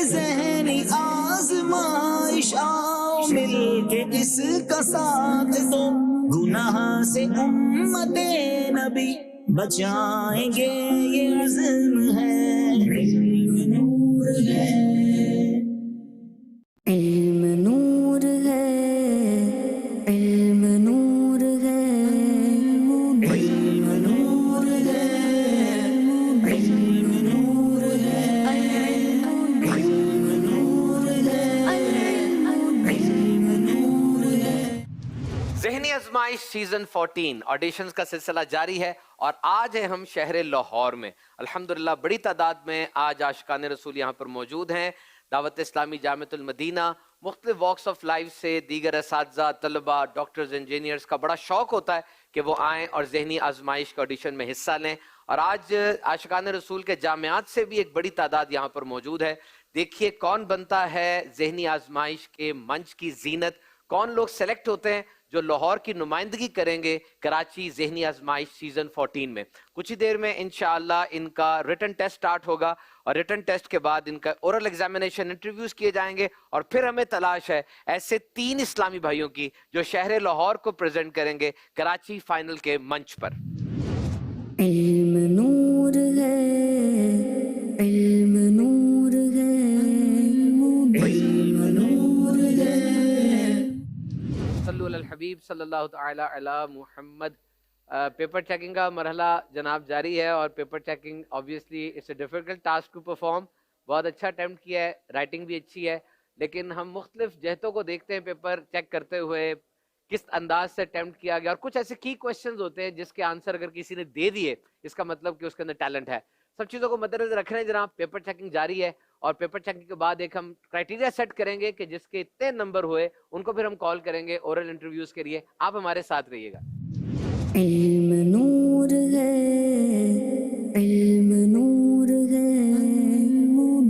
ذہنی آزمائش آؤ مل کے اس کا ساتھ دو، گناہ سے امت نبی بچائیں گے یہ عزم ہے، علم نور ہے، علم نور ہے، علم نور ہے، علم نور ہے، علم نور ہے، علم نور ہے۔ ذہنی آزمائش سیزن 14 آڈیشنز کا سلسلہ جاری ہے اور آج ہیں ہم شہر لاہور میں۔ الحمدللہ بڑی تعداد میں آج عاشقان رسول یہاں پر موجود ہیں۔ دعوت اسلامی جامعۃ المدینہ، مختلف واکس آف لائف سے دیگر اساتذہ، طلباء، ڈاکٹرز، انجینئرز کا بڑا شوق ہوتا ہے کہ وہ آئیں اور ذہنی آزمائش کے آڈیشن میں حصہ لیں، اور آج عاشقان رسول کے جامعات سے بھی ایک بڑی تعداد یہاں پر موجود ہے۔ دیکھیے کون بنتا ہے ذہنی آزمائش کے منچ کی زینت، کون لوگ سلیکٹ ہوتے ہیں جو لاہور کی نمائندگی کریں گے کراچی ذہنی آزمائش سیزن 14 میں۔ کچھ ہی دیر میں انشاءاللہ ان کا ریٹن ٹیسٹ سٹارٹ ہوگا، اور ریٹن ٹیسٹ کے بعد ان کا اورل ایگزامینیشن انٹرویوز کیے جائیں گے، اور پھر ہمیں تلاش ہے ایسے 3 اسلامی بھائیوں کی جو شہر لاہور کو پریزنٹ کریں گے کراچی فائنل کے منچ پر۔ علم نور ہے، علم نور ہے، علم نور ہے۔ صلو علی الحبیب صلی اللہ تعالی علی محمد۔ پیپر چیکنگ کا مرحلہ جناب جاری ہے، اور paper checking obviously it's a difficult task to perform۔ بہت اچھا اٹیمپٹ کیا ہے، رائٹنگ بھی اچھی ہے، لیکن ہم مختلف جہتوں کو دیکھتے ہیں پیپر چیک کرتے ہوئے کس انداز سے اٹیمپٹ کیا گیا، اور کچھ ایسے کی کوشچنز ہوتے ہیں جس کے آنسر اگر کسی نے دے دیے اس کا مطلب کہ اس کے اندر ٹیلنٹ ہے۔ سب چیزوں کو مد نظر رکھنا ہے جناب، پیپر چیکنگ جاری ہے، اور پیپر چیکنگ کے بعد ایک ہم کرائٹیریا سیٹ کریں گے کہ جس کے اتنے نمبر ہوئے ان کو پھر ہم کال کریں گے اورل انٹرویوز کے لیے۔ آپ ہمارے ساتھ رہیے گا۔ علم نور ہے، علم نور ہے،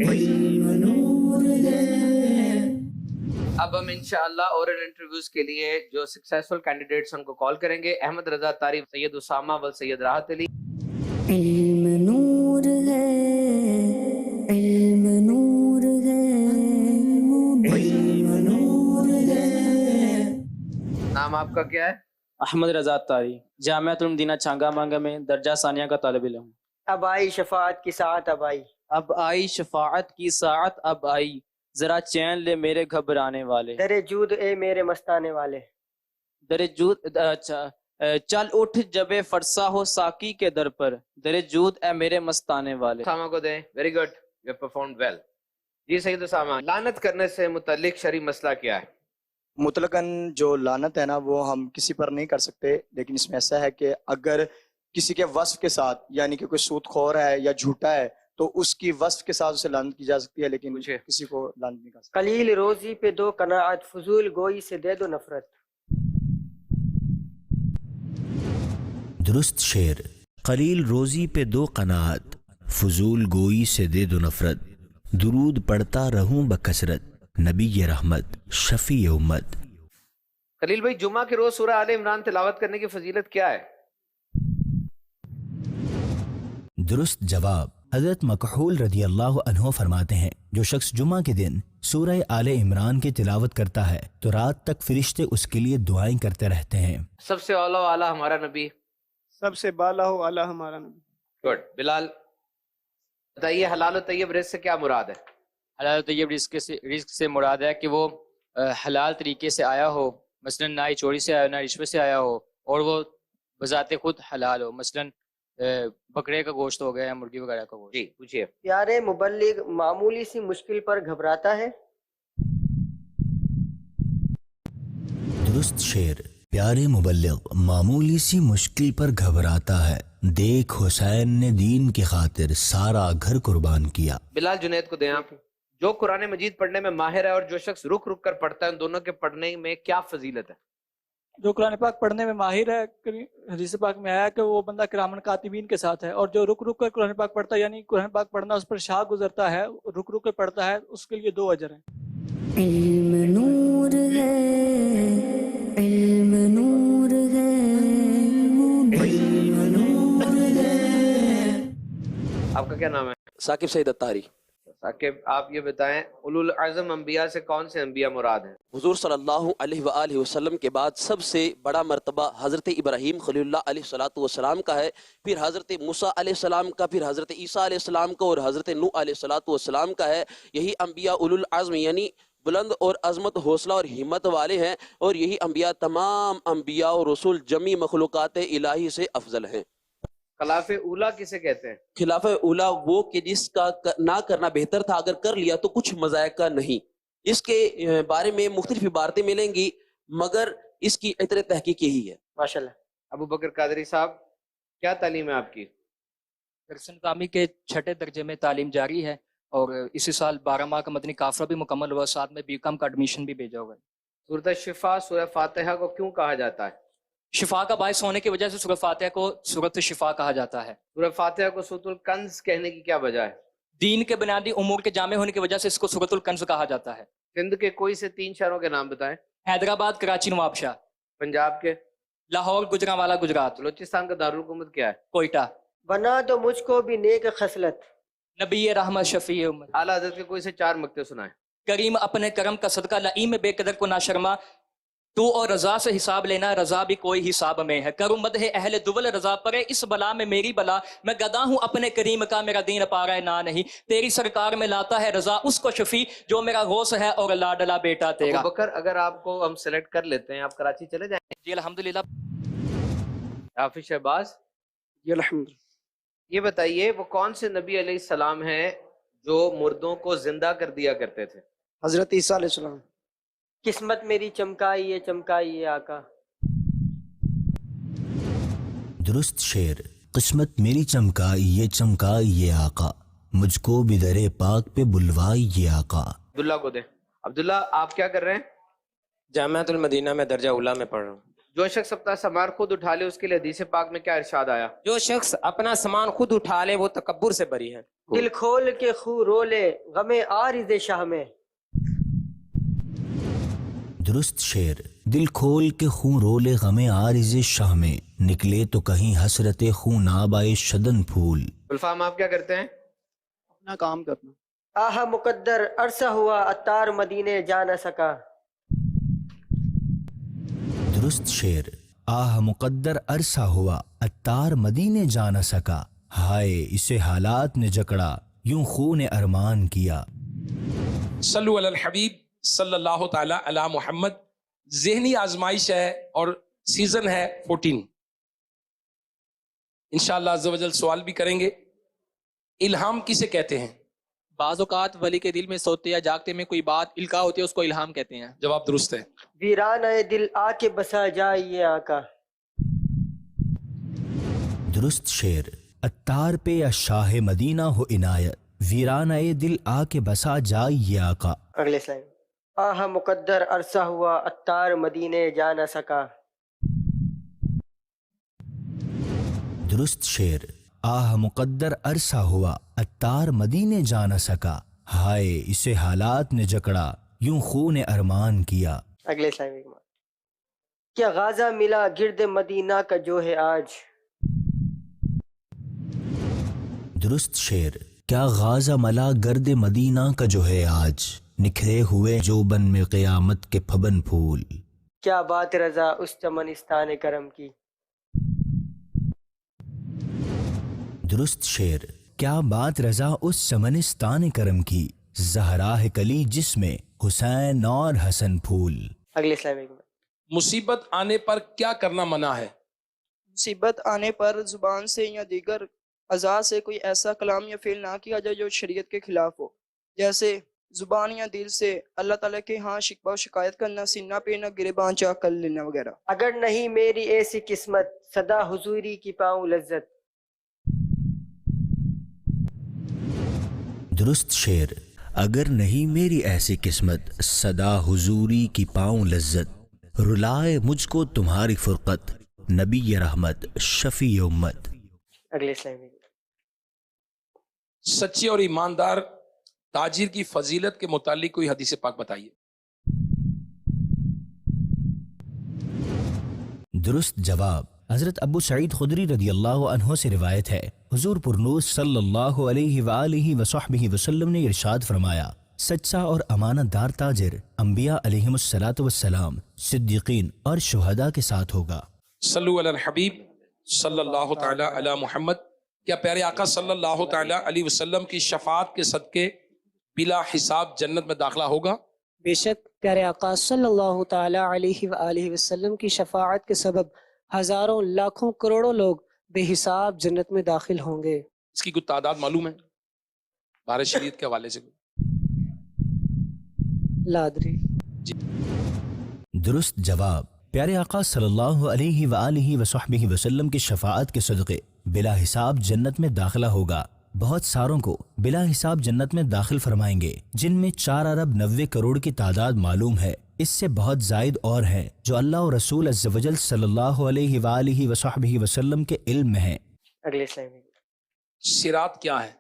علم نور ہے۔ اب ہم انشاءاللہ اورل انٹرویوز کے لیے جو سکسیسفل کینڈیڈیٹس ان کو کال کریں گے، احمد رضا طاری، سید اسامہ و سید راحت علی۔ علم نور ہے، علم نور ہے، علم نور ہے۔ نام آپ کا کیا ہے؟ احمد رضا طاری، جامعۃ المدینہ چھانگا مانگا میں درجہ ثانیہ کا طالب علم ہوں۔ اب آئی شفاعت کی ساعت، اب آئی، اب آئی شفاعت کی ساعت، اب آئی ذرا چین لے میرے گھبرانے والے، در جود اے میرے مستانے والے، در جود اچھا چل اٹھ جب فرسا ہو ساقی کے در پر، در جود اے میرے مستانے والے۔ اسامہ کو دیں۔ Very good, you performed well. جی سید اسامہ، لعنت کرنے سے متعلق شرعی مسئلہ کیا ہے؟ مطلقاً جو لعنت ہے نا وہ ہم کسی پر نہیں کر سکتے، لیکن اس میں ایسا ہے کہ اگر کسی کے وصف کے ساتھ، یعنی کہ کوئی سود خور ہے یا جھوٹا ہے تو اس کی وصف کے ساتھ اسے لعنت کی جا سکتی ہے، لیکن کسی کو لعنت نہیں کر سکتے۔ قلیل روزی پہ دو قناعت، فضول گوئی سے دے دو نفرت۔ درست شعر، قلیل روزی پہ دو قناعت، فضول گوئی سے دے دو نفرت، درود پڑھتا رہوں بکثرت، نبی رحمت شفیع امت۔ خلیل بھائی، جمعہ کے روز سورہ آل عمران تلاوت کرنے کی فضیلت کیا ہے؟ درست جواب، حضرت مکحول رضی اللہ عنہ فرماتے ہیں جو شخص جمعہ کے دن سورہ آل عمران کی تلاوت کرتا ہے تو رات تک فرشتے اس کے لیے دعائیں کرتے رہتے ہیں۔ سب سے اولا و اعلیٰ ہمارا نبی، سب سے بالا ہو اعلیٰ ہمارا نبی۔ گڈ۔ بلال بتائیے، حلال و طیب رزق سے کیا مراد ہے؟ حلال و طیب رزق سے مراد ہے کہ وہ حلال طریقے سے آیا ہو، مثلا نہ ہی چوری سے آیا ہو، نہ رشوت سے آیا ہو، اور وہ بذات خود حلال ہو، مثلا بکرے کا گوشت ہو گیا یا مرغی وغیرہ کا گوشت۔ جی پوچھیے۔ پیارے مبلغ معمولی سی مشکل پر گھبراتا ہے۔ درست شعر، پیارے مبلغ معمولی سی مشکل پر گھبراتا ہے، دیکھ حسین نے دین کی خاطر سارا گھر قربان کیا۔ بلال جنید کو دیں آپ۔ جو قرآن مجید پڑھنے میں ماہر ہے اور جو شخص رک رک کر پڑھتا ہے، ان دونوں کے پڑھنے میں کیا فضیلت ہے؟ جو قرآن پاک پڑھنے میں ماہر ہے، حدیث پاک میں آیا کہ وہ بندہ کرامن کاتبین کے ساتھ ہے، اور جو رک رک کر قرآن پاک پڑھتا ہے، یعنی قرآن پاک پڑھنا اس پر شاہ گزرتا ہے، رک رک کر پڑھتا ہے، اس کے لیے 2 اجر ہیں۔ علم نور ہے، علم نور ہے، علم نور ہے۔ آپ کا کیا نام ہے؟ ثاقب سید اتاری۔ ثاقب آپ یہ بتائیں اولو العزم انبیاء سے کون سے انبیاء مراد ہیں؟ حضور صلی اللہ علیہ وآلہ وسلم کے بعد سب سے بڑا مرتبہ حضرت ابراہیم خلیل اللہ علیہ الصلوۃ والسلام کا ہے، پھر حضرت موسیٰ علیہ السلام کا، پھر حضرت عیسیٰ علیہ السلام کا، اور حضرت نوح علیہ الصلوۃ والسلام کا ہے۔ یہی انبیاء اولو العزم یعنی بلند اور عظمت، حوصلہ اور ہمت والے ہیں، اور یہی انبیاء تمام انبیاء اور رسول جمی مخلوقات الہی سے افضل ہیں۔ خلاف اولا کسے کہتے ہیں؟ خلاف اولا وہ کہ جس کا نہ کرنا بہتر تھا، اگر کر لیا تو کچھ مذائقہ نہیں۔ اس کے بارے میں مختلف عبارتیں ملیں گی، مگر اس کی عطر تحقیق یہی ہے۔ ماشاءاللہ۔ ابو بکر قادری صاحب کیا تعلیم ہے آپ کی؟ درس نظامی کے 6 درجے میں تعلیم جاری ہے، اور اسی سال 12 ماہ کا مدنی قافلہ بھی مکمل ہوا، ساتھ میں BCom کا ایڈمیشن بھی بھیجا ہوا ہے۔ سورۃ شفا سورہ فاتحہ کو کیوں کہا جاتا ہے؟ شفا کا باعث ہونے کی وجہ سے سورہ فاتحہ کو سورۃ شفا کہا جاتا ہے۔ سورہ فاتحہ کو سورۃ الکنز کہنے کی کیا وجہ ہے؟ دین کے بنیادی امور کے جامع ہونے کی وجہ سے اس کو سورۃ الکنز کہا جاتا ہے۔ سندھ کے کوئی سے 3 شہروں کے نام بتائیں۔ حیدرآباد، کراچی، نوابشاہ۔ پنجاب کے؟ لاہور، گجرانوالہ، گجرات۔ بلوچستان کا دارالحکومت کیا ہے؟ کوئٹہ۔ بنا دو مجھ کو بھی نیک خصلت، نبی رحمت، شفیع امت۔ اعلیٰ حضرت کے کوئی سے 4 مکتے سنائیں۔ کریم اپنے کرم کا صدقہ، لئیم بے قدر کو ناشرما، تو اور رضا سے حساب لینا، رضا بھی کوئی حساب میں ہے۔ کروں مدح اہل دول رضا پرے، اس بلا میں میری بلا، میں گدا ہوں اپنے کریم کا، میرا دین پارا ہے نہ نہیں، تیری سرکار میں لاتا ہے رضا اس کو شفیع، جو میرا غوث ہے اور لاڈلا بیٹا تیرا۔ ابو بکر اگر آپ کو ہم سلیکٹ کر لیتے ہیں، آپ کراچی چلے جائیں؟ جی الحمدللہ۔ حافظ شہباز جی الحمد۔ یہ بتائیے وہ کون سے نبی علیہ السلام ہیں جو مردوں کو زندہ کر دیا کرتے تھے؟ حضرت عیسیٰ علیہ السلام۔ قسمت میری چمکائی ہے آقا۔ درست شعر، قسمت میری چمکائی یہ آقا، مجھ کو بھی در پاک پہ بلوائی یہ آقا۔ عبداللہ کو دیں۔ عبداللہ آپ کیا کر رہے ہیں؟ جامعۃ المدینہ میں درجہ اولا میں پڑھ رہا ہوں۔ جو شخص اپنا سامان خود اٹھا لے اس کے لیے حدیث پاک میں کیا ارشاد آیا؟ جو شخص اپنا سامان خود اٹھا لے وہ تکبر سے بری ہے۔ دل کھول کے خوں رو لے غم عارض شاہ میں۔ درست شعر، دل کھول کے خون رولے غم عارض شاہ میں، نکلے تو کہیں حسرت خون آبائے شدن پھول۔ الفام آپ کیا کرتے ہیں؟ اپنا کام کرنا۔ آہ مقدر عرصہ ہوا اتار مدینے جا نہ سکا۔ درست شعر، آہ مقدر عرصہ ہوا اتار مدینے جا نہ سکا، ہائے اسے حالات نے جکڑا یوں خون ارمان کیا۔ صلو علی الحبیب صلی اللہ تعالی علی محمد۔ ذہنی آزمائش ہے اور سیزن ہے 14۔ انشاءاللہ عز و جل سوال بھی کریں گے۔ الہام کسے کہتے ہیں؟ بعض اوقات ولی کے دل میں سوتے یا جاگتے میں کوئی بات القاء ہوتی ہے، اس کو الہام کہتے ہیں۔ جواب درست ہے۔ ویران اے دل آ کے بسا جائیے آقا۔ درست شعر، اتار پہ یا شاہ مدینہ ہو عنایت، ویرانہ دل آ کے بسا جائیے آقا۔ اگلے سلائڈ۔ آہ مقدر عرصہ ہوا اتار مدینے جا نہ سکا۔ درست شعر، آہ مقدر عرصہ ہوا اتار مدینے جا نہ سکا، ہائے اسے حالات نے جکڑا یوں خون ارمان کیا۔ اگلے سلائڈ۔ کیا غازہ ملا گرد مدینہ کا جو ہے آج۔ درست شعر، کیا غازہ ملا گرد مدینہ کا جو ہے آج، نکھرے ہوئے جو بن میں قیامت کے پھبن پھول۔ کیا بات رضا اس چمنستان کرم کی۔ درست شعر، کیا بات رضا اس چمنستان کرم کی، زہراہ کلی جس میں حسین اور حسن پھول۔ اگلے سلائڈ۔ مصیبت آنے پر کیا کرنا منع ہے؟ مصیبت آنے پر زبان سے یا دیگر اعضاء سے کوئی ایسا کلام یا فعل نہ کیا جائے جو شریعت کے خلاف ہو، جیسے زبان یا دل سے اللہ تعالیٰ کے ہاں شکوہ و شکایت کرنا، سینہ پہ نہ گریباں چاک کر لینا وغیرہ۔ اگر نہیں میری ایسی قسمت صدا حضوری کی پاؤں لذت۔ درست شعر، اگر نہیں میری ایسی قسمت صدا حضوری کی پاؤں لذت، رلائے مجھ کو تمہاری فرقت نبی رحمت شفیع امت۔ اگلے سلائڈ۔ سچے اور ایماندار تاجر کی فضیلت کے متعلق کوئی حدیث پاک بتائیے۔ درست جواب، حضرت ابو سعید خدری رضی اللہ عنہ سے روایت ہے، حضور پرنور صلی اللہ علیہ وآلہ وصحبہ وسلم نے ارشاد فرمایا، سچا اور امانت دار تاجر انبیاء علیہم الصلاۃ والسلام، صدیقین اور شہداء کے ساتھ ہوگا۔ صلو علی الحبیب صلی اللہ تعالی علی محمد۔ کیا پیارے آقا صلی اللہ تعالی علیہ وسلم کی شفاعت کے صدقے بلا حساب جنت میں داخلہ ہوگا؟ بے شک پیارے آقا صلی اللہ تعالی علیہ وآلہ وسلم کی شفاعت کے سبب ہزاروں لاکھوں کروڑوں لوگ بے حساب جنت میں داخل ہوں گے۔ اس کی کچھ تعداد معلوم ہے بارہ شریعت کے حوالے سے؟ لادری درست جواب۔ پیارے آقا صلی اللہ علیہ وآلہ وصحبہ وسلم کی شفاعت کے صدقے بلا حساب جنت میں داخلہ ہوگا۔ بہت ساروں کو بلا حساب جنت میں داخل فرمائیں گے، جن میں 4 ارب 90 کروڑ کی تعداد معلوم ہے۔ اس سے بہت زائد اور ہیں جو اللہ و رسول عز و جل صلی اللہ علیہ وآلہ وصحبہ وسلم کے علم میں ہیں۔ اگلے سلام۔ صراط کیا ہے؟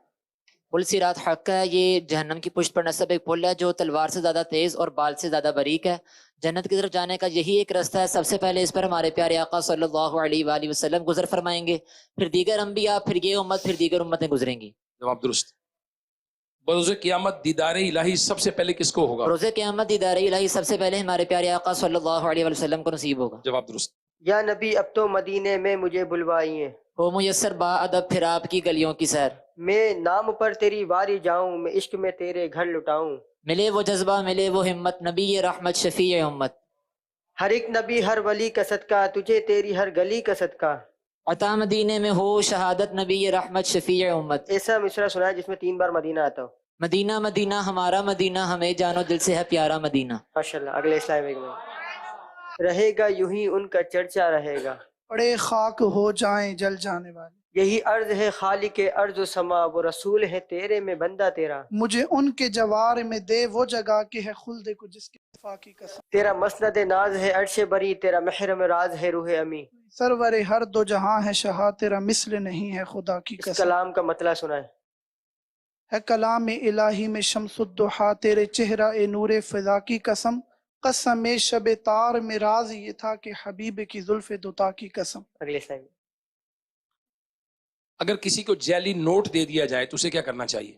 پل صراط حق ہے، یہ جہنم کی پشت پر نصب ایک پل ہے جو تلوار سے زیادہ تیز اور بال سے زیادہ باریک ہے۔ جنت کی طرف جانے کا یہی ایک راستہ ہے۔ سب سے پہلے اس پر ہمارے پیارے آقا صلی اللہ علیہ وآلہ وسلم گزر فرمائیں گے، پھر دیگر انبیاء، پھر یہ امت، پھر دیگر امتیں گزریں گی۔ جواب درست۔ بروز قیامت دیدار الہی سب سے پہلے کس کو ہوگا؟ روز قیامت دیدار الہی سب سے پہلے ہمارے پیارے آقا صلی اللہ علیہ وآلہ وسلم کو نصیب ہوگا۔ جواب درست۔ یا نبی اب تو مدینے میں مجھے بلوائیے، ہو میسر با ادب پھر آپ کی گلیوں کی سیر، میں نام پر تیری واری جاؤں، میں عشق میں تیرے گھر لٹاؤں۔ ملے وہ جذبہ ملے وہ ہمت، نبی رحمت شفیع امت۔ ہر ایک نبی ہر ولی کا صدقہ، تجھے تیری ہر گلی کا صدقہ۔ عطا مدینے میں ہو شہادت، نبی رحمت شفیع امت۔ ایسا مصرع سنا ہے جس میں 3 بار مدینہ آتا ہو۔ مدینہ مدینہ ہمارا مدینہ، ہمیں جانو دل سے ہے پیارا مدینہ۔ ماشاءاللہ۔ اگلے اسلام میں رہے گا یوں ہی ان کا چرچا رہے گا، بڑے خاک ہو جائیں جل جانے والے۔ یہی عرض ہے خالق ارض و سما، وہ رسول ہے تیرے میں بندہ تیرا۔ مجھے ان کے جوار میں دے وہ جگہ کہ ہے خلد کو جس کے وفا کی قسم۔ تیرا مسند ناز ہے عرش بری، تیرا محرم راز ہے روح امی۔ سرور ہر دو جہاں ہے شہا، تیرا مثل نہیں ہے خدا کی اس قسم۔ کلام کا مطلب سنائے۔ ہے کلام الہی میں شمس الضحیٰ، تیرے چہرہ نور فضا کی قسم۔ قسم شب تار میں راز یہ تھا کہ حبیب کی زلف دوتا کی قسم۔ اگلے سلام۔ اگر کسی کو جعلی نوٹ دے دیا جائے تو اسے کیا کرنا چاہیے؟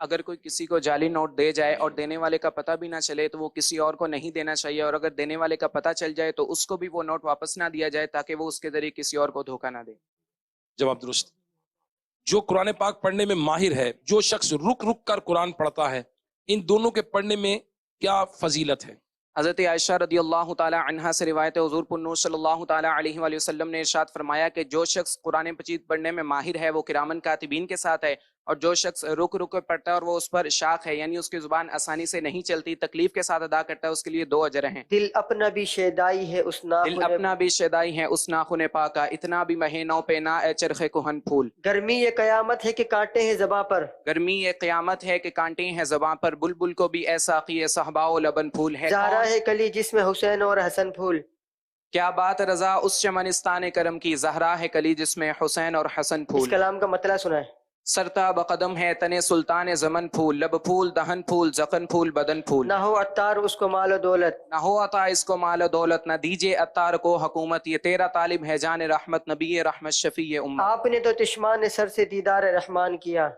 اگر کوئی کسی کو جعلی نوٹ دے جائے اور دینے والے کا پتہ بھی نہ چلے تو وہ کسی اور کو نہیں دینا چاہیے، اور اگر دینے والے کا پتہ چل جائے تو اس کو بھی وہ نوٹ واپس نہ دیا جائے تاکہ وہ اس کے ذریعے کسی اور کو دھوکہ نہ دے۔ جواب درست۔ جو قرآن پاک پڑھنے میں ماہر ہے، جو شخص رک رک کر قرآن پڑھتا ہے، ان دونوں کے پڑھنے میں کیا فضیلت ہے؟ حضرت عائشہ رضی اللہ تعالی عنہا سے روایت ہے، حضور پرنور صلی اللہ تعالی علیہ وآلہ وسلم نے ارشاد فرمایا کہ جو شخص قرآن مجید پڑھنے میں ماہر ہے وہ کرامن کاتبین کے ساتھ ہے، اور جو شخص رک رک کر پڑھتا ہے اور وہ اس پر شاق ہے، یعنی اس کی زبان آسانی سے نہیں چلتی، تکلیف کے ساتھ ادا کرتا ہے، اس کے لیے 2 اجر ہیں۔ دل اپنا بھی شیدائی ہے اس ناخن، دل اپنا بھی شیدائی ہے اس ناخن پاکا، اتنا بھی مہینوں پہ نہ اے چرخ کہن پھول۔ گرمی یہ قیامت ہے کہ کانٹے ہیں زباں پر، گرمی یہ قیامت ہے کہ کانٹے ہیں زباں پر، بلبل کو بھی اے ساقی صحبا و لبن پھول ہے۔ زہرا ہے کلی جس میں حسین اور حسن پھول۔ کیا بات رضا اس چمنستان کرم کی، زہرا ہے کلی جس میں حسین اور حسن اس پھول۔ کلام کا مطلب سنائے۔ سرتا بقدم ہے تنے سلطان زمن پھول، لب پھول دہن پھول زخن پھول بدن پھول۔ نہ ہو عطار اس کو مال و دولت، نہ ہو عطا اس کو مال و دولت، نہ دیجے عطار کو حکومت، یہ تیرا طالب ہے جان رحمت، نبی رحمت شفیع امت۔ آپ نے تو چشمان سر سے دیدار رحمان کیا،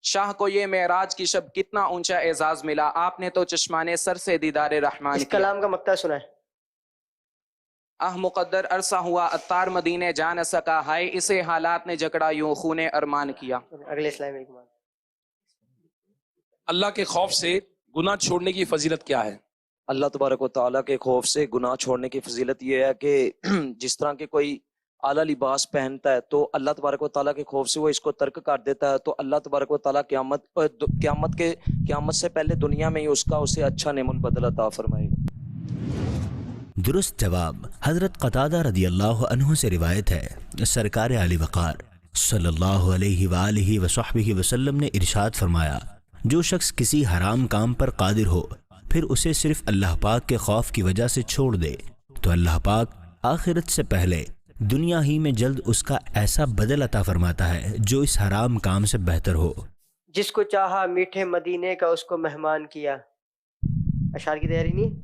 شاہ کو یہ معراج کی شب کتنا اونچا اعزاز ملا، آپ نے تو چشمان سر سے دیدار رحمان اس کیا۔ کلام کا مطلب سنائے۔ مقدر عرصہ ہوا عطار مدینے جا نہ سکا، ہائے اسے حالات نے جکڑا یوں خون ارمان کیا۔ اگلے اسلام ایک بات۔ اللہ کے خوف سے گناہ چھوڑنے کی فضیلت کیا ہے؟ اللہ تبارک و تعالیٰ کے خوف سے گناہ چھوڑنے کی فضیلت یہ ہے کہ جس طرح کے کوئی اعلیٰ لباس پہنتا ہے تو اللہ تبارک و تعالیٰ کے خوف سے وہ اس کو ترک کر دیتا ہے، تو اللہ تبارک و تعالیٰ قیامت سے پہلے دنیا میں ہی اسے اچھا نعم البدل عطا فرمائے گا۔ درست جواب۔ حضرت قتادہ رضی اللہ عنہ سے روایت ہے، سرکار علی وقار صلی اللہ علیہ وآلہ وصحبہ وسلم نے ارشاد فرمایا، جو شخص کسی حرام کام پر قادر ہو پھر اسے صرف اللہ پاک کے خوف کی وجہ سے چھوڑ دے تو اللہ پاک آخرت سے پہلے دنیا ہی میں جلد اس کا ایسا بدل عطا فرماتا ہے جو اس حرام کام سے بہتر ہو۔ جس کو چاہا میٹھے مدینے کا اس کو مہمان کیا۔ اشعار کی تیاری نہیں؟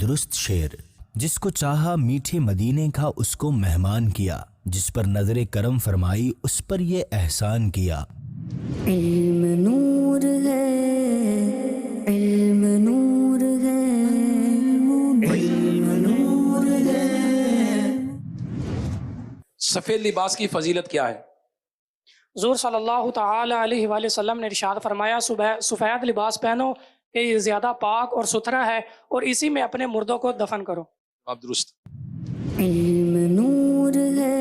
درست شعر۔ جس کو چاہا میٹھے مدینے کا اس کو مہمان کیا، جس پر نظر کرم فرمائی اس پر یہ احسان کیا۔ علم نور ہے، علم نور ہے، علم نور ہے۔ سفید لباس کی فضیلت کیا ہے؟ حضور صلی اللہ تعالی علیہ وآلہ وسلم نے ارشاد فرمایا سفید لباس پہنو کہ یہ زیادہ پاک اور ستھرا ہے، اور اسی میں اپنے مردوں کو دفن کرو۔ آپ درست۔ علم نور ہے،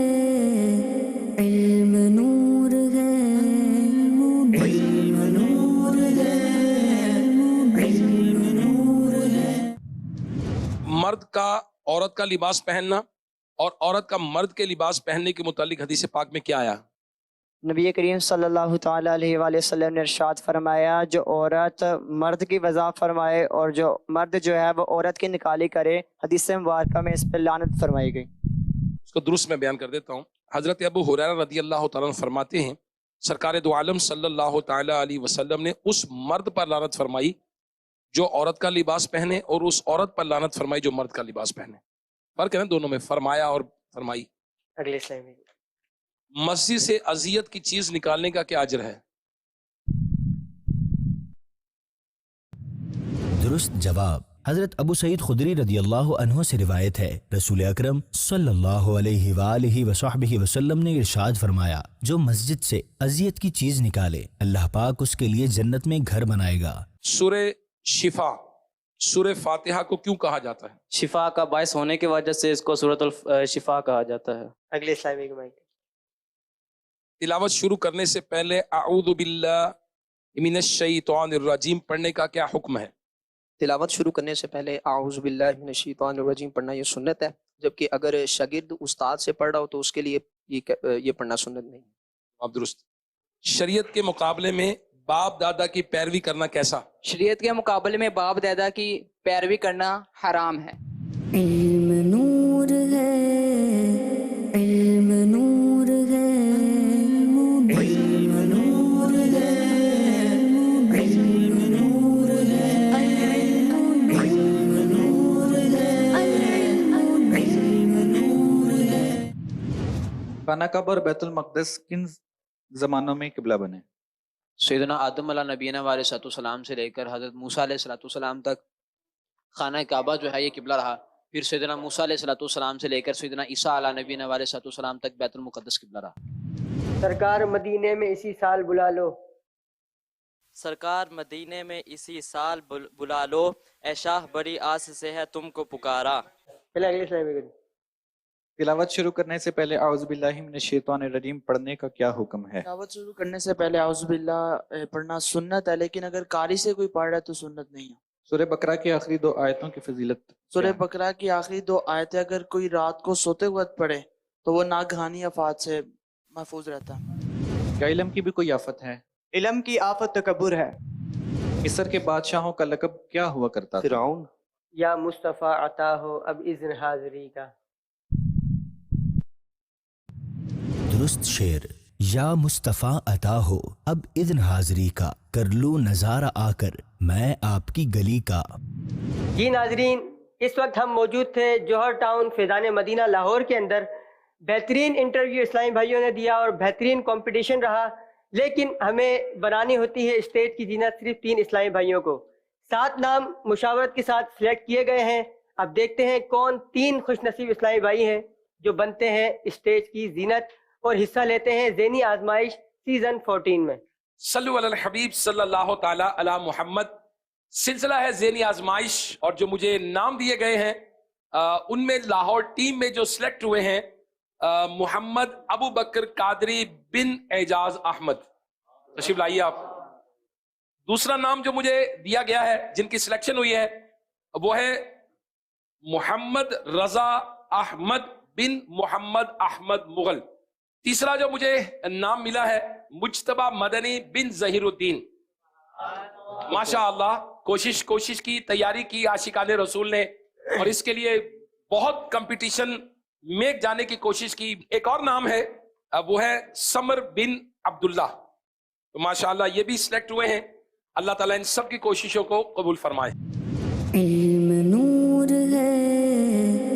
علم نور ہے، علم نور ہے، علم نور ہے۔ مرد کا عورت کا لباس پہننا اور عورت کا مرد کے لباس پہننے کے متعلق حدیث پاک میں کیا آیا؟ نبی کریم صلی اللہ تعالی علیہ وآلہ وسلم نے ارشاد فرمایا جو عورت مرد کی وضع فرمائے اور جو مرد جو ہے وہ عورت کی نکالی کرے، حدیث مبارکہ میں اس پہ لعنت فرمائی گئی۔ اس کو درست میں بیان کر دیتا ہوں۔ حضرت ابو ہریرہ رضی اللہ تعالیٰ عنہ فرماتے ہیں سرکار دو عالم صلی اللہ تعالی علیہ وسلم نے اس مرد پر لعنت فرمائی جو عورت کا لباس پہنے، اور اس عورت پر لعنت فرمائی جو مرد کا لباس پہنے۔ فرق ہے نا دونوں میں، فرمایا اور فرمائی۔ اگلے سلائڈ میں مسجد سے اذیت کی چیز نکالنے کا کیا اجر ہے؟ درست جواب حضرت ابو سعید خدری رضی اللہ عنہ سے روایت ہے، رسول اکرم صلی اللہ علیہ وآلہ وصحبہ وسلم نے ارشاد فرمایا جو مسجد سے اذیت کی چیز نکالے اللہ پاک اس کے لیے جنت میں گھر بنائے گا۔ سورہ شفا، سورہ فاتحہ کو کیوں کہا جاتا ہے؟ شفا کا باعث ہونے کی وجہ سے اس کو سورۃ الشفا کہا جاتا ہے۔ اگلے سلائڈ میں تلاوت شروع کرنے سے پہلے اعوذ باللہ من الشیطان الرجیم پڑھنے کا کیا حکم ہے؟ تلاوت شروع کرنے سے پہلے اعوذ باللہ من الشیطان الرجیم پڑھنا یہ سنت ہے، جبکہ اگر شاگرد استاد سے پڑھ رہا ہو تو اس کے لیے یہ پڑھنا سنت نہیں۔ آپ درست۔ شریعت کے مقابلے میں باپ دادا کی پیروی کرنا کیسا؟ شریعت کے مقابلے میں باپ دادا کی پیروی کرنا حرام ہے۔ علم نور ہے، علم نور ہے، علم نور ہے، علم نور ہے، علم نور ہے، علم نور ہے۔ خانہ کعبہ اور بیت المقدس کن زمانوں میں قبلہ بنے؟ سیدنا آدم علیہ نبینا علیہ السلام سے لے کر حضرت موسیٰ علیہ السلام تک خانہ کعبہ جو ہے یہ قبلہ رہا۔ پھر سیدنا موسیٰ علیہ السلام سے لے کر سیدنا عیسیٰ علیہ نبینا علیہ السلام تک بیت المقدس قبلہ رہا۔ سرکار مدینے میں اسی سال بلا لو، سرکار مدینے میں اسی سال بلا لو، اے شاہ بڑی آس سے ہے تم کو پکارا۔ پہلے اگلے سلائڈ میں تلاوت شروع کرنے سے پہلے اعوذ باللہ من الشیطان الرجیم پڑھنے کا کیا حکم ہے؟ تلاوت شروع کرنے سے پہلے اعوذ باللہ پڑھنا سنت ہے، لیکن اگر قاری سے کوئی پڑھ رہا ہے تو سنت نہیں ہے۔ سورہ بقرہ کی آخری 2 آیتوں کی فضیلت؟ سورہ بقرہ کی آخری 2 آیتیں اگر کوئی رات کو سوتے وقت پڑھے تو وہ ناگہانی آفات سے محفوظ رہتا ہے۔ کیا علم کی بھی کوئی آفت ہے؟ علم کی آفت تکبر ہے۔ مصر کے بادشاہوں کا لقب کیا ہوا کرتا تھا؟ فرعون۔ یا مصطفیٰ عطا ہو اب اذن حاضری کا۔ درست شعر، یا مصطفیٰ عطا ہو اب اذن حاضری کا، کر لوں نظارہ آ کر میں آپ کی گلی کا۔ جی ناظرین، اس وقت ہم موجود تھے جوہر ٹاؤن فیضان مدینہ لاہور کے اندر۔ بہترین انٹرویو اسلامی بھائیوں نے دیا اور بہترین کمپٹیشن رہا، لیکن ہمیں بنانی ہوتی ہے اسٹیج کی زینت صرف 3 اسلامی بھائیوں کو۔ 7 نام مشاورت کے ساتھ سلیکٹ کیے گئے ہیں۔ اب دیکھتے ہیں کون 3 خوش نصیب اسلامی بھائی ہیں جو بنتے ہیں اسٹیج کی زینت اور حصہ لیتے ہیں ذہنی آزمائش سیزن 14 میں۔ صلو علی الحبیب صلی اللہ تعالی علی محمد۔ سلسلہ ہے ذہنی آزمائش، اور جو مجھے نام دیے گئے ہیں ان میں لاہور ٹیم میں جو سلیکٹ ہوئے ہیں محمد ابو بکر قادری بن اعجاز احمد، تشریف لائیے آپ۔ دوسرا نام جو مجھے دیا گیا ہے جن کی سلیکشن ہوئی ہے وہ ہے محمد رضا احمد بن محمد احمد مغل۔ تیسرا جو مجھے نام ملا ہے مجتبہ مدنی بن ظہیر الدین۔ ماشاءاللہ کوشش کی، تیاری کی عاشقان رسول نے، اور اس کے لیے بہت کمپٹیشن میں جانے کی کوشش کی۔ ایک اور نام ہے وہ ہے سمر بن عبداللہ، تو ماشاءاللہ یہ بھی سلیکٹ ہوئے ہیں۔ اللہ تعالیٰ ان سب کی کوششوں کو قبول فرمائے۔ علم نور ہے،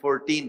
14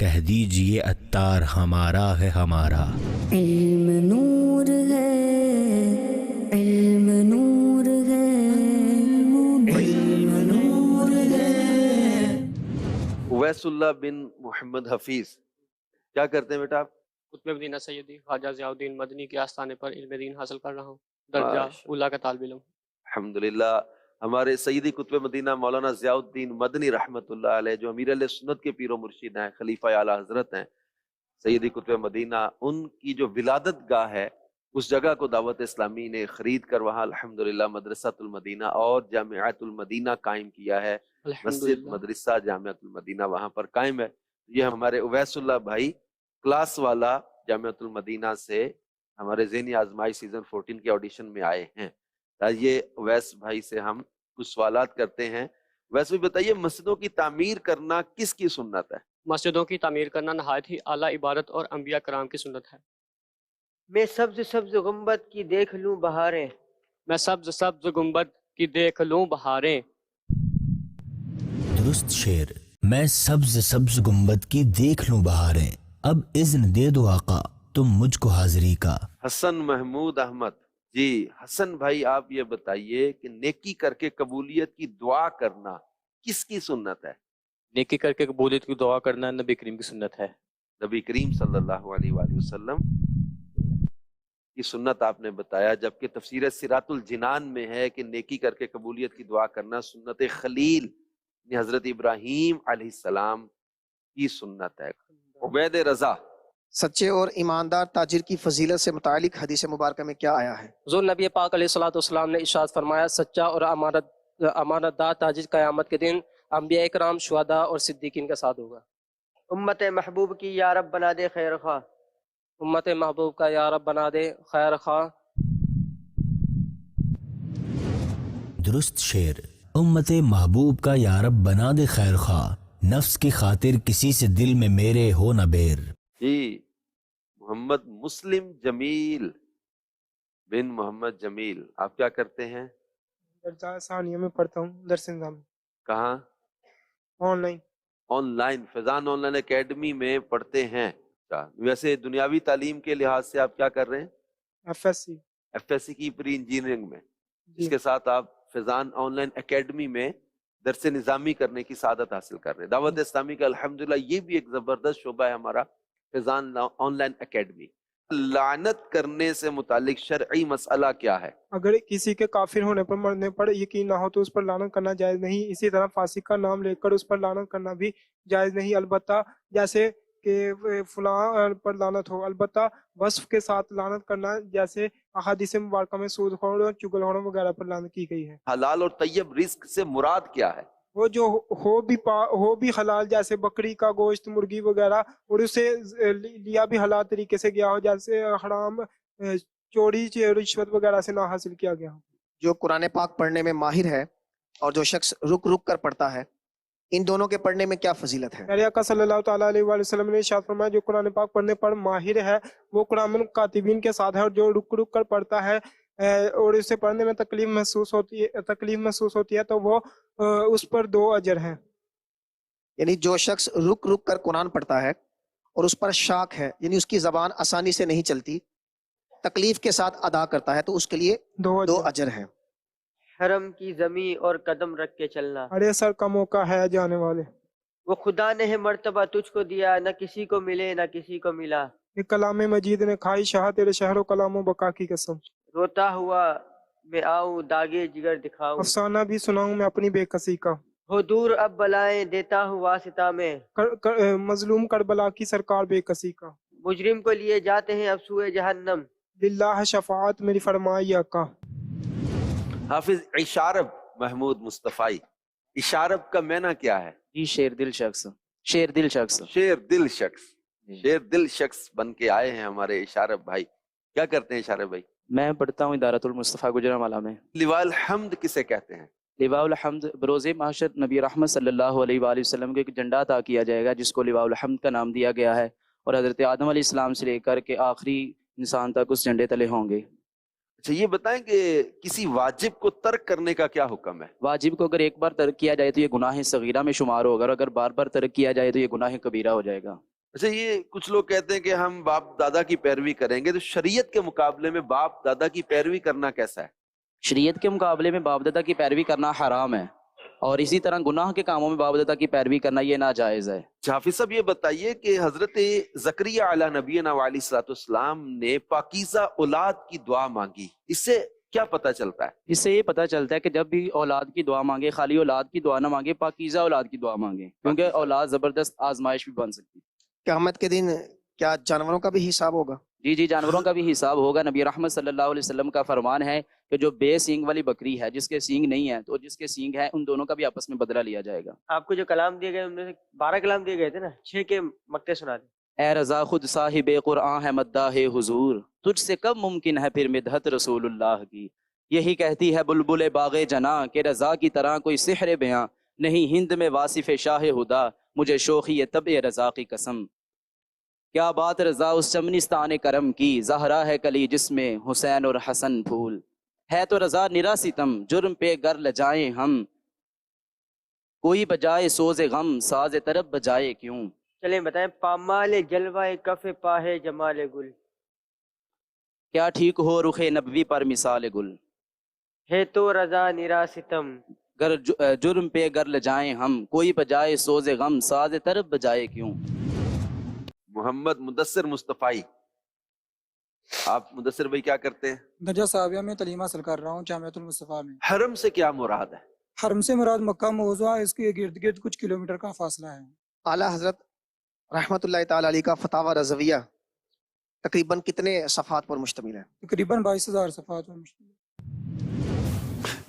کہہ دیجئے اتار ہمارا ہے ہمارا. علم نور ہے، علم نور ہے، علم نور ہے. اویس اللہ بن محمد حفیظ، کیا کرتے ہیں بیٹا آپ؟ قطب مدینہ سیدی خواجہ ضیاء الدین مدنی کے آستانے پر علم دین حاصل کر رہا ہوں، درجہ اولیٰ کا طالب علم. الحمدللہ. ہمارے سیدی قطب مدینہ مولانا ضیاء الدین مدنی رحمۃ اللہ علیہ، جو امیر علیہ سنت کے پیر و مرشد ہیں، خلیفہ اعلیٰ حضرت ہیں سیدی قطب مدینہ، ان کی جو ولادت گاہ ہے اس جگہ کو دعوت اسلامی نے خرید کر وہاں الحمدللہ مدرسۃ المدینہ اور جامعۃ المدینہ قائم کیا ہے. مسجد مدرسہ جامعۃ المدینہ وہاں پر قائم ہے. یہ ہمارے اویس اللہ بھائی کلاس والا جامعۃ المدینہ سے ہمارے ذہنی آزمائش سیزن 14 کے آڈیشن میں آئے ہیں. یہ اویس بھائی سے ہم کچھ سوالات کرتے ہیں. ویسے بھی بتائیے، مسجدوں کی تعمیر کرنا کس کی سنت ہے؟ مسجدوں کی تعمیر کرنا نہایت ہی اعلیٰ عبادت اور انبیاء کرام کی سنت ہے. میں سبز سبز گنبد کی دیکھ لوں بہاریں، میں سبز سبز گنبد کی دیکھ لوں بہاریں. درست شعر. میں سبز سبز گنبد کی دیکھ لوں بہاریں، اب اذن دے دو آقا تم مجھ کو حاضری کا. حسن محمود احمد جی. حسن بھائی آپ یہ بتائیے کہ نیکی کر کے قبولیت کی دعا کرنا کس کی سنت ہے؟ نیکی کر کے قبولیت کی دعا کرنا نبی کریم کی سنت ہے. نبی کریم صلی اللہ علیہ وآلہ وسلم کی سنت آپ نے بتایا، جبکہ تفسیر صراط الجنان میں ہے کہ نیکی کر کے قبولیت کی دعا کرنا سنت خلیل یعنی حضرت ابراہیم علیہ السلام کی سنت ہے. عبید رضا، سچے اور ایماندار تاجر کی فضیلت سے متعلق حدیث مبارکہ میں کیا آیا ہے؟ حضور نبی پاک علیہ الصلوۃ والسلام نے ارشاد فرمایا، سچا اور امانت دار تاجر قیامت کے دن انبیاء کرام، شہداء اور صدیقین کے ساتھ ہوگا. امت محبوب کی یا رب بنا دے خیر خواہ، امت محبوب کا یا رب بنا دے خیر خواہ. درست شعر. امت محبوب کا یا رب بنا دے خیر خواہ، نفس کی خاطر کسی سے دل میں میرے ہو نہ بیر. جی. محمد مسلم جمیل بن محمد جمیل، آپ کیا کرتے ہیں؟ درجہ ثانیہ میں پڑھتا ہوں، درس نظام. کہاں؟ On line. On line Faizan on line academy میں پڑھتے ہیں. ویسے دنیاوی تعلیم کے لحاظ سے آپ کیا کر رہے ہیں؟ F S C. F S C کی پری انجینئرنگ میں. اس کے ساتھ آپ فیضان آن لائن اکیڈمی میں درس نظامی کرنے کی سعادت حاصل کر رہے ہیں. دعوت اسلامی کا الحمدللہ یہ بھی ایک زبردست شعبہ ہے ہمارا فیضان آن لائن اکیڈمی. لعنت کرنے سے متعلق شرعی مسئلہ کیا ہے؟ اگر کسی کے کافر ہونے پر، مرنے پر یقین نہ ہو تو اس پر لعنت کرنا جائز نہیں. اسی طرح فاسق کا نام لے کر اس پر لعنت کرنا بھی جائز نہیں، البتہ جیسے کہ فلاں پر لعنت ہو. البتہ وصف کے ساتھ لعنت کرنا، جیسے احادیث مبارکہ میں سود خور اور چگل خوروں وغیرہ پر لعنت کی گئی ہے. حلال اور طیب رزق سے مراد کیا ہے؟ وہ جو ہو بھی حلال، جیسے بکری کا گوشت، مرغی وغیرہ، اور اسے لیا بھی حلال طریقے سے گیا ہو، جیسے حرام چوری رشوت وغیرہ سے نہ حاصل کیا گیا ہو. جو قرآن پاک پڑھنے میں ماہر ہے اور جو شخص رک رک کر پڑھتا ہے، ان دونوں کے پڑھنے میں کیا فضیلت ہے؟ پیارے آقا صلی اللہ تعالیٰ علیہ وآلہ وسلم نے ارشاد فرمایا، جو قرآن پاک پڑھنے پر ماہر ہے وہ قرآن کاتبین کے ساتھ ہے، اور جو رک رک کر پڑھتا ہے اور اسے پڑھنے میں تکلیف محسوس ہوتی ہے تو وہ اس پر 2 اجر ہیں. یعنی جو شخص رک رک کر قرآن پڑھتا ہے اور اس پر شاک ہے، یعنی اس کی زبان آسانی سے نہیں چلتی، تکلیف کے ساتھ ادا کرتا ہے، تو اس کے لیے 2 اجر ہیں. حرم کی زمین اور قدم رکھ کے چلنا، بڑے سر کا موقع ہے جانے والے. وہ خدا نے ہے مرتبہ تجھ کو دیا، نہ کسی کو ملے نہ کسی کو ملا. یہ کلام مجید نے کھائی شاہ تیرے شہر و کلام و بقا کی قسم. روتا ہوا میں آؤں داغے جگر دکھاؤں، افسانہ بھی سناؤں میں اپنی بے کسی کا. ہو دور اب بلائیں دیتا ہوں واسطہ میں، مظلوم کربلا کی سرکار بے کسی کا. مجرم کو لیے جاتے ہیں اب سوئے جہنم، للہ شفاعت میری فرمائی آقا. حافظ اشارب محمود مصطفی، اشارب کا معنی کیا ہے؟ جی شیر دل شخص. شیر دل شخص. شیر دل شخص. شیر دل شخص بن کے آئے ہیں ہمارے اشارب بھائی. کیا کرتے ہیں اشارب بھائی؟ میں پڑھتا ہوں ادارۃ المصطفیٰ گجرانوالہ میں. لواء الحمد کسے کہتے ہیں؟ لواء الحمد بروز محشر نبی رحمت صلی اللہ علیہ وآلہ وسلم کو ایک جھنڈا عطا کیا جائے گا جس کو لواء الحمد کا نام دیا گیا ہے، اور حضرت آدم علیہ السلام سے لے کر کے آخری انسان تک اس جھنڈے تلے ہوں گے. اچھا یہ بتائیں کہ کسی واجب کو ترک کرنے کا کیا حکم ہے؟ واجب کو اگر ایک بار ترک کیا جائے تو یہ گناہ صغیرہ میں شمار ہوگا، اور اگر بار بار ترک کیا جائے تو یہ گناہ کبیرہ ہو جائے گا. اچھا یہ کچھ لوگ کہتے ہیں کہ ہم باپ دادا کی پیروی کریں گے، تو شریعت کے مقابلے میں باپ دادا کی پیروی کرنا کیسا ہے؟ شریعت کے مقابلے میں باپ دادا کی پیروی کرنا حرام ہے، اور اسی طرح گناہ کے کاموں میں باپ دادا کی پیروی کرنا یہ ناجائز ہے۔ حافظ صاحب یہ بتائیے کہ حضرت زکریا علیہ نبینا علیہ الصلوۃ والسلام نے پاکیزہ اولاد کی دعا مانگی، اس سے کیا پتہ چلتا ہے؟ اس سے یہ پتہ چلتا ہے کہ جب بھی اولاد کی دعا مانگے، خالی اولاد کی دعا نہ مانگے، پاکیزہ اولاد کی دعا مانگے، کیونکہ اولاد زبردست آزمائش بھی بن سکتی ہے۔ قیامت کے دن کیا جانوروں کا بھی حساب ہوگا؟ جی جانوروں کا بھی حساب ہوگا۔ نبی رحمت صلی اللہ علیہ وسلم کا فرمان ہے کہ جو بے سینگ والی بکری ہے، جس کے سینگ نہیں ہے، تو جس کے سینگ ہے ان دونوں کا بھی آپس میں بدلہ لیا جائے گا۔ آپ کو جو کلام دیے گئے ان میں سے 12 کلام دیے گئے تھے نا، 6 کے مکتے سنا دیں۔ اے رضا خود صاحب قرآن ہے مداح حضور، تجھ سے کب ممکن ہے پھر مدحت رسول اللہ کی۔ یہی کہتی ہے بلبل باغ جناں کہ رضا کی طرح کوئی سحر بیاں نہیں ہند میں واصف شاہ ہدا، مجھے شوخی طبع رضا کی قسم۔ کیا بات رضا اس چمنستان کرم کی، زہرا ہے کلی جس میں حسین اور حسن پھول، ہے تو رضا نرا ستم جرم پہ گر لجائیں ہم، کوئی بجائے سوز غم ساز طرب بجائے کیوں۔ چلیں بتائیں، پامال جلوہ کف پاہے جمال گل، کیا ٹھیک ہو رخ نبوی پر مثال گل، ہے تو رضا نرا ستم گر جرم پہ گر لجائیں ہم، کوئی بجائے سوز غم ساز طرب بجائے کیوں۔ محمد مدثر مصطفی، آپ مدثر بھائی کیا کرتے ہیں؟ درجہ ثانویہ میں تعلیم حاصل کر رہا ہوں جامعۃ المصطفیٰ میں۔ حرم سے کیا مراد ہے؟ حرم سے مراد مکہ موضوع ہے، اس کے گرد گرد کچھ کلومیٹر کا فاصلہ ہے۔ اعلیٰ حضرت رحمت اللہ تعالی علیہ کا فتاوی رضویہ تقریباً کتنے صفحات پر مشتمل ہے؟ تقریباً 22,000 صفحات پر مشتمل ہے۔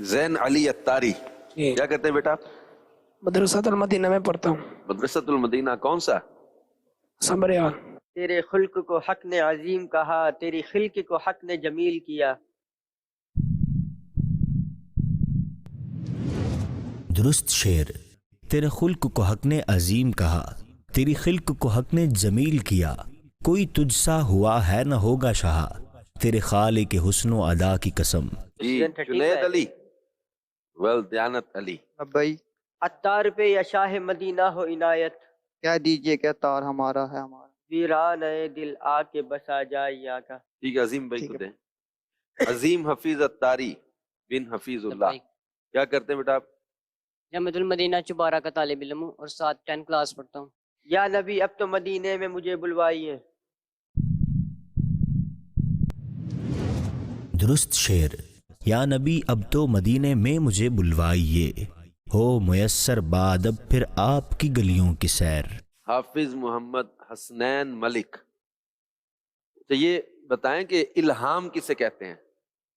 زین علی اتاری، کیا کرتے ہیں بیٹا؟ مدرسۃ المدینہ میں پڑھتا ہوں۔ مدرسۃ المدینہ کون سا؟ سمبریال۔ تیرے خلق کو حق نے عظیم کہا، تیری خلق کو حق نے جمیل کیا۔ درست شعر، تیرے خلق کو حق نے عظیم کہا، تیری خلق کو حق نے جمیل کیا، کوئی تجھ سا ہوا ہے نہ ہوگا شاہ، تیرے خالق حسن و ادا کی قسم۔ جی جنید علی، دیانت علی۔ بھائی عطار پہ یا شاہ مدینہ ہو عنایت، کیا دیجئے کہ تار ہمارا ہے ہمارا، ویران اے دل آ کے بسا جائے یہاں کا۔ ٹھیک ہے، عظیم بھائی کو دیں۔ عظیم حفیظ اتاری بن حفیظ اللہ، کیا کرتے ہیں بیٹا آپ؟ جامعۃ المدینہ چبارہ کا طالب علم ہوں اور ساتھ 10 کلاس پڑھتا ہوں۔ یا نبی اب تو مدینے میں مجھے بلوائیے۔ درست شعر، یا نبی اب تو مدینے میں مجھے بلوائیے، ہو میسر بعد اب پھر آپ کی گلیوں کی سیر۔ حافظ محمد حسنین ملک، تو یہ بتائیں کہ الہام کسے کہتے ہیں؟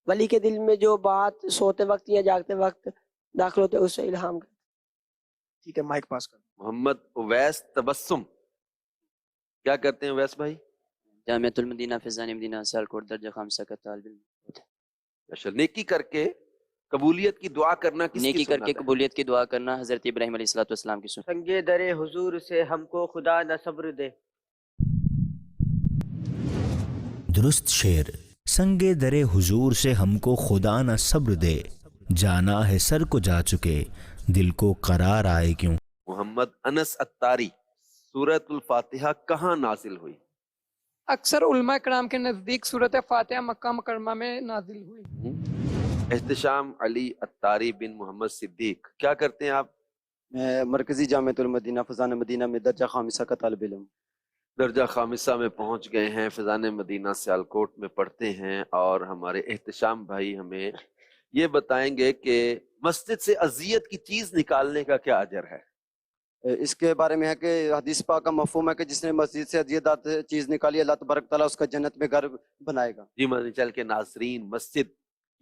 ولی کے دل میں جو بات سوتے وقت یا جاگتے وقت داخل ہوتے ہیں اسے الہام کرتے ہیں۔ ٹھیک ہے، مائک پاس کر۔ محمد اویس تبسم، کیا کرتے ہیں اویس بھائی؟ جامعۃ المدینہ فیضان مدینہ سیالکوٹ درجہ خامسہ کا طالب علم۔ اچھا، نیکی کر کے قبولیت کی دعا کرنا کس کی نیکی کر سنت کے ہے؟ قبولیت کی دعا کرنا حضرت ابراہیم علیہ السلام کی سنت۔ سنگے در حضور سے ہم کو خدا نہ صبر دے۔ درست شعر، سنگے در حضور سے ہم کو خدا نہ صبر دے، جانا ہے سر کو جا چکے دل کو قرار آئے کیوں۔ محمد انس اتاری، سورۃ الفاتحہ کہاں نازل ہوئی؟ اکثر علماء کرام کے نزدیک سورۃ فاتحہ مکہ مکرمہ میں نازل ہوئی۔ احتشام علی اتاری بن محمد صدیق، کیا کرتے ہیں آپ؟ میں مرکزی جامعۃ المدینہ فیضان مدینہ میں درجہ خامسہ کا طالب علم۔ درجہ خامسہ میں پہنچ گئے ہیں، فیضان مدینہ سیالکوٹ میں پڑھتے ہیں، اور ہمارے احتشام بھائی ہمیں یہ بتائیں گے کہ مسجد سے اذیت کی چیز نکالنے کا کیا اجر ہے؟ اس کے بارے میں ہے کہ حدیث پاک کا مفہوم ہے کہ جس نے مسجد سے اذیت دہ چیز نکالی اللہ تبارک تعالیٰ اس کا جنت میں گھر بنائے گا۔ جی مدنی چل کے ناظرین، مسجد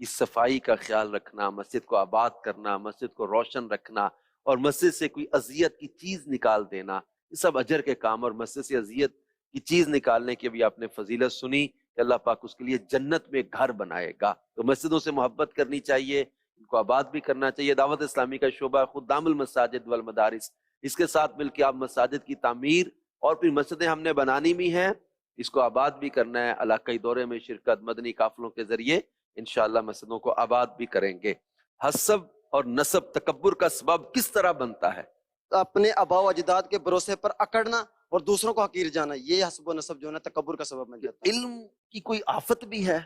کی صفائی کا خیال رکھنا، مسجد کو آباد کرنا، مسجد کو روشن رکھنا، اور مسجد سے کوئی اذیت کی چیز نکال دینا، یہ سب اجر کے کام، اور مسجد سے اذیت کی چیز نکالنے کی بھی آپ نے فضیلت سنی کہ اللہ پاک اس کے لیے جنت میں گھر بنائے گا۔ تو مسجدوں سے محبت کرنی چاہیے، ان کو آباد بھی کرنا چاہیے۔ دعوت اسلامی کا شعبہ خدام المساجد والمدارس، اس کے ساتھ مل کے آپ مساجد کی تعمیر اور پھر مسجدیں ہم نے بنانی بھی ہیں، اس کو آباد بھی کرنا ہے۔ علاقائی دورے میں شرکت، مدنی قافلوں کے ذریعے انشاءاللہ مسجدوں کو آباد بھی کریں گے۔ حسب اور نسب تکبر کا سبب کس طرح بنتا ہے؟ اپنے آبا و اجداد کے بھروسے پر اکڑنا اور دوسروں کو حقیر جانا، یہ حسب و نسب جو ہے نا تکبر کا سبب بن جاتا ہے۔ علم کی کوئی آفت بھی ہے؟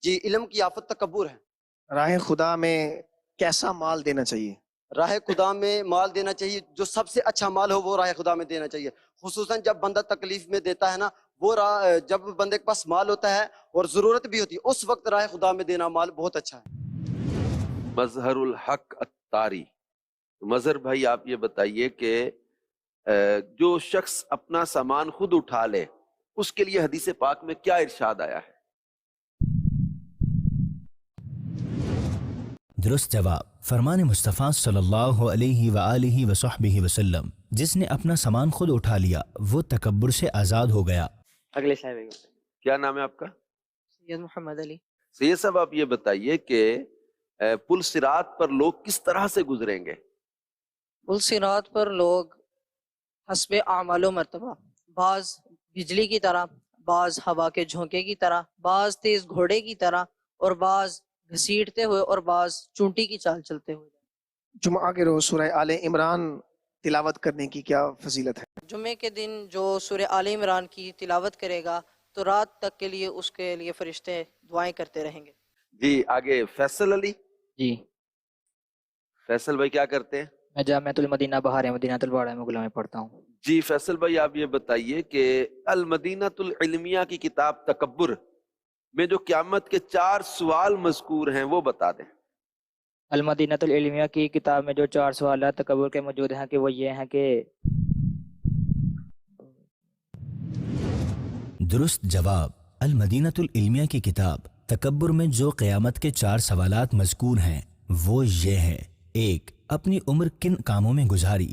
جی، علم کی آفت تکبر ہے۔ راہ خدا میں کیسا مال دینا چاہیے؟ راہ خدا میں مال دینا چاہیے، جو سب سے اچھا مال ہو وہ راہ خدا میں دینا چاہیے، خصوصاً جب بندہ تکلیف میں دیتا ہے نا، وہ جب بندے کے پاس مال ہوتا ہے اور ضرورت بھی ہوتی ہے، اس وقت راہ خدا میں دینا مال بہت اچھا ہے۔ مظہر الحق الطاری، مظہر بھائی آپ یہ بتائیے کہ جو شخص اپنا سامان خود اٹھا لے اس کے لیے حدیث پاک میں کیا ارشاد آیا ہے؟ درست جواب فرمان مصطفیٰ صلی اللہ علیہ وآلہ وصحبہ وسلم، جس نے اپنا سامان خود اٹھا لیا وہ تکبر سے آزاد ہو گیا۔ اگلے صاحب کیا نام ہے آپ کا؟ سید محمد علی۔ سید صاحب آپ یہ بتائیے کہ پل صراط پر لوگ کس طرح سے گزریں گے؟ پل صراط پر لوگ حسب اعمال و مرتبہ، بعض بجلی کی طرح، بعض ہوا کے جھونکے کی طرح، بعض تیز گھوڑے کی طرح، اور بعض گھسیٹتے ہوئے اور بعض چونٹی کی چال چلتے ہوئے۔ جمعہ کے روز سورہ آل عمران تلاوت کرنے کی کیا فضیلت ہے؟ جمعے کے دن جو سورہ آل عمران کی تلاوت کرے گا تو رات تک کے لیے اس کے لیے فرشتے دعائیں کرتے رہیں گے۔ جی آگے فیصل علی۔ جی فیصل بھائی کیا کرتے ہیں؟ میں جامعۃ المدینہ بہار مدینہ الواڑہ میں غلام میں پڑھتا ہوں۔ جی فیصل بھائی آپ یہ بتائیے کہ المدینہ العلمیہ کی کتاب تکبر میں جو قیامت کے 4 سوال مذکور ہیں وہ بتا دیں۔ المدینہ العلمیہ کی کتاب میں جو 4 سوالات تکبر کے موجود ہیں کہ وہ یہ ہیں کہ درست جواب المدینہ العلمیہ کی کتاب تکبر میں جو قیامت کے 4 سوالات مذکور ہیں وہ یہ ہیں: 1. اپنی عمر کن کاموں میں گزاری؟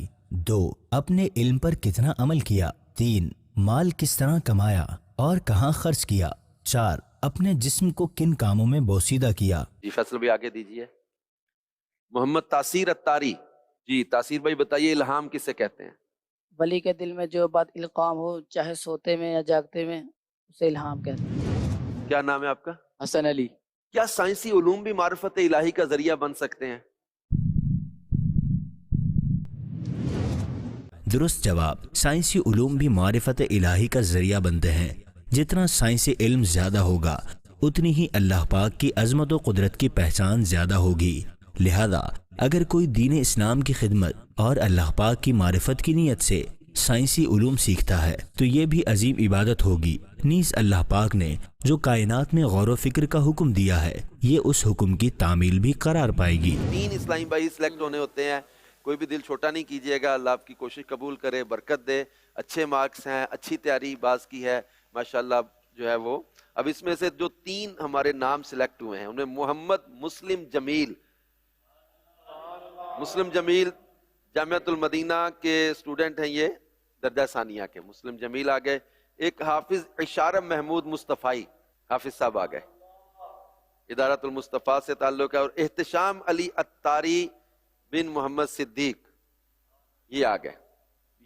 2. اپنے علم پر کتنا عمل کیا؟ 3. مال کس طرح کمایا اور کہاں خرچ کیا؟ 4. اپنے جسم کو کن کاموں میں بوسیدہ کیا؟ جی فیصل بھائی آگے دیجیے۔ محمد تاثیر الطاری۔ جی تاثیر بھائی بتائیے الہام کسے کہتے ہیں؟ ولی کے دل میں جو بات القام ہو، چاہے سوتے میں یا جاگتے میں، اسے الہام کہتے ہیں۔ کیا نام ہے آپ کا؟ حسن علی۔ کیا سائنسی علوم بھی معرفت الہی کا ذریعہ بن سکتے ہیں؟ درست جواب سائنسی علوم بھی معرفت الہی کا ذریعہ بنتے ہیں۔ جتنا سائنسی علم زیادہ ہوگا اتنی ہی اللہ پاک کی عظمت و قدرت کی پہچان زیادہ ہوگی۔ لہذا اگر کوئی دین اسلام کی خدمت اور اللہ پاک کی معرفت کی نیت سے سائنسی علوم سیکھتا ہے تو یہ بھی عظیم عبادت ہوگی۔ نیز اللہ پاک نے جو کائنات میں غور و فکر کا حکم دیا ہے یہ اس حکم کی تعمیل بھی قرار پائے گی۔ 3 اسلامی بھائی سلیکٹ ہونے ہوتے ہیں، کوئی بھی دل چھوٹا نہیں کیجیے گا، اللہ آپ کی کوشش قبول کرے، برکت دے۔ اچھے مارکس ہیں، اچھی تیاری باز کی ہے ماشاءاللہ جو ہے وہ۔ اب اس میں سے جو 3 ہمارے نام سلیکٹ ہوئے ہیں انہیں محمد مسلم جمیل جامعۃ المدینہ کے اسٹوڈنٹ ہیں، یہ درجہ ثانیہ کے مسلم جمیل آ گئے۔ ایک حافظ اشارم محمود مصطفی حافظ صاحب آ گئے، ادارت المصطفیٰ سے تعلق ہے۔ اور احتشام علی الطاری بن محمد صدیق یہ آ گئے۔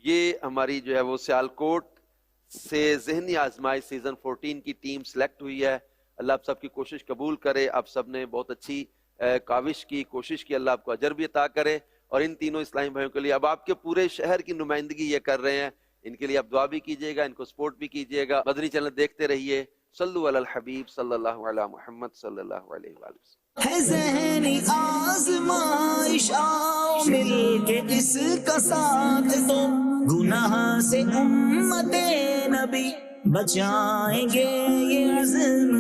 یہ ہماری جو ہے وہ سیالکوٹ سے ذہنی آزمائش سیزن 14 کی ٹیم سلیکٹ ہوئی ہے۔ اللہ آپ سب کی کوشش قبول کرے، آپ سب نے بہت اچھی کاوش کی، کوشش کی، اللہ آپ کو اجر بھی عطا کرے۔ اور ان تینوں اسلامی بھائیوں کے لیے اب آپ کے پورے شہر کی نمائندگی یہ کر رہے ہیں، ان کے لیے آپ دعا بھی کیجیے گا، ان کو سپورٹ بھی کیجیے گا۔ مدنی چینل دیکھتے رہیے۔ صلو علی الحبیب صلی اللہ علی محمد صلی اللہ علیہ وآلہ وسلم۔ ہے ذہنی آزمائش، آؤ مل کے اس کا ساتھ دو، گناہ سے امت نبی بچائیں گے یہ عزم